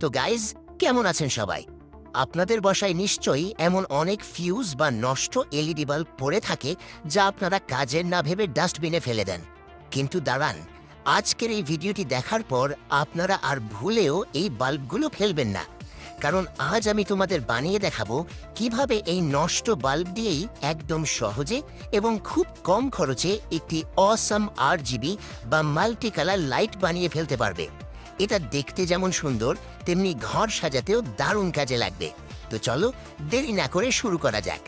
তো গাইজ, কেমন আছেন সবাই? আপনাদের বাসায় নিশ্চয়ই এমন অনেক ফিউজ বা নষ্ট এলইডি বাল্ব পড়ে থাকে যা আপনারা কাজের না ভেবে ডাস্টবিনে ফেলে দেন। কিন্তু দাঁড়ান, আজকের এই ভিডিওটি দেখার পর আপনারা আর ভুলেও এই বাল্বগুলো ফেলবেন না, কারণ আজ আমি তোমাদের বানিয়ে দেখাবো কিভাবে এই নষ্ট বাল্ব দিয়েই একদম সহজে এবং খুব কম খরচে একটি অসাম RGB বা মাল্টি কালার লাইট বানিয়ে ফেলতে পারবে। এটা দেখতে যেমন সুন্দর, তেমনি ঘর সাজাতেও দারুণ কাজে লাগবে। তো চলো দেরি না করে শুরু করা যাক।